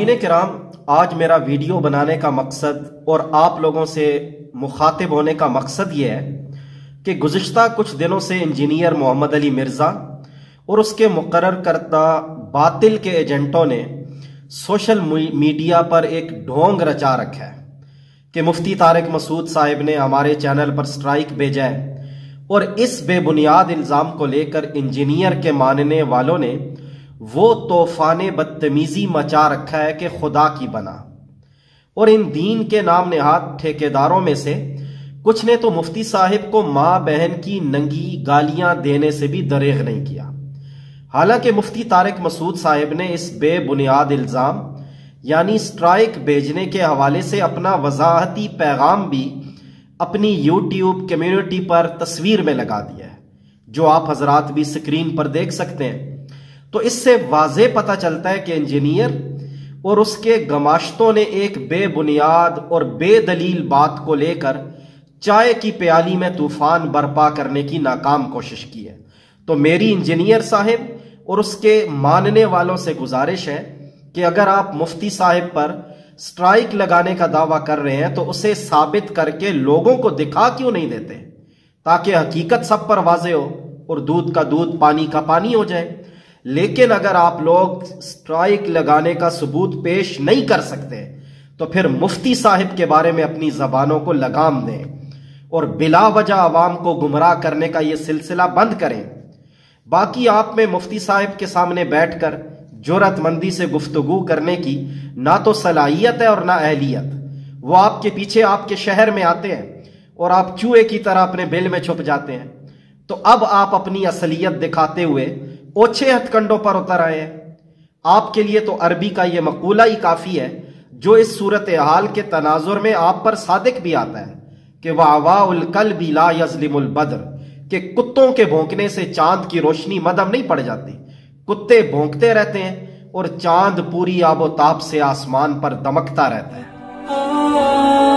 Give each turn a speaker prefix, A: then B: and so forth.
A: ناظرین کرام، آج میرا ویڈیو بنانے کا مقصد اور آپ لوگوں سے مخاطب ہونے کا مقصد یہ ہے کہ گزشتہ کچھ دنوں سے انجینئر محمد علی مرزا اور اس کے مقرر کردہ باطل کے ایجنٹوں نے سوشل میڈیا پر ایک ڈھونگ رچا رکھا ہے کہ مفتی طارق مسعود صاحب نے ہمارے چینل پر سٹرائک بھیجا ہے، اور اس بے بنیاد الزام کو لے کر انجینئر کے ماننے والوں نے وہ طوفان بدتمیزی مچا رکھا ہے کہ خدا کی بنا، اور ان دین کے نام نہاد ٹھیکیداروں میں سے کچھ نے تو مفتی صاحب کو ماں بہن کی ننگی گالیاں دینے سے بھی دریغ نہیں کیا۔ حالانکہ مفتی طارق مسعود صاحب نے اس بے بنیاد الزام یعنی سٹرائک بھیجنے کے حوالے سے اپنا وضاحتی پیغام بھی اپنی یوٹیوب کمیونٹی پر تصویر میں لگا دیا ہے، جو آپ حضرات بھی سکرین پر دیکھ سکتے ہیں۔ تو اس سے واضح پتہ چلتا ہے کہ انجینئر اور اس کے گماشتوں نے ایک بے بنیاد اور بے دلیل بات کو لے کر چائے کی پیالی میں طوفان برپا کرنے کی ناکام کوشش کی ہے۔ تو میری انجینئر صاحب اور اس کے ماننے والوں سے گزارش ہے کہ اگر آپ مفتی صاحب پر سٹرائک لگانے کا دعویٰ کر رہے ہیں تو اسے ثابت کر کے لوگوں کو دکھا کیوں نہیں دیتے، تاکہ حقیقت سب پر واضح ہو اور دودھ کا دودھ پانی کا پانی ہو جائے۔ لیکن اگر آپ لوگ سٹرائک لگانے کا ثبوت پیش نہیں کر سکتے تو پھر مفتی صاحب کے بارے میں اپنی زبانوں کو لگام دیں اور بلا وجہ عوام کو گمراہ کرنے کا یہ سلسلہ بند کریں۔ باقی آپ میں مفتی صاحب کے سامنے بیٹھ کر جرأت مندی سے گفتگو کرنے کی نہ تو صلاحیت ہے اور نہ اہلیت۔ وہ آپ کے پیچھے آپ کے شہر میں آتے ہیں اور آپ چوہے کی طرح اپنے بل میں چھپ جاتے ہیں۔ تو اب آپ اپنی اصلیت دکھاتے ہوئے اوچھے ہتھ کنڈوں پر اتر آئے ہیں۔ آپ کے لیے تو عربی کا یہ مقولہ ہی کافی ہے جو اس صورتحال کے تناظر میں آپ پر صادق بھی آتا ہے کہ وَعْوَاءُ الْقَلْبِ لَا يَظْلِمُ الْبَدْرِ، کہ کتوں کے بھونکنے سے چاند کی روشنی مدھم نہیں پڑ جاتی۔ کتے بھونکتے رہتے ہیں اور چاند پوری آب و تاب سے آسمان پر دمکتا رہتا ہے۔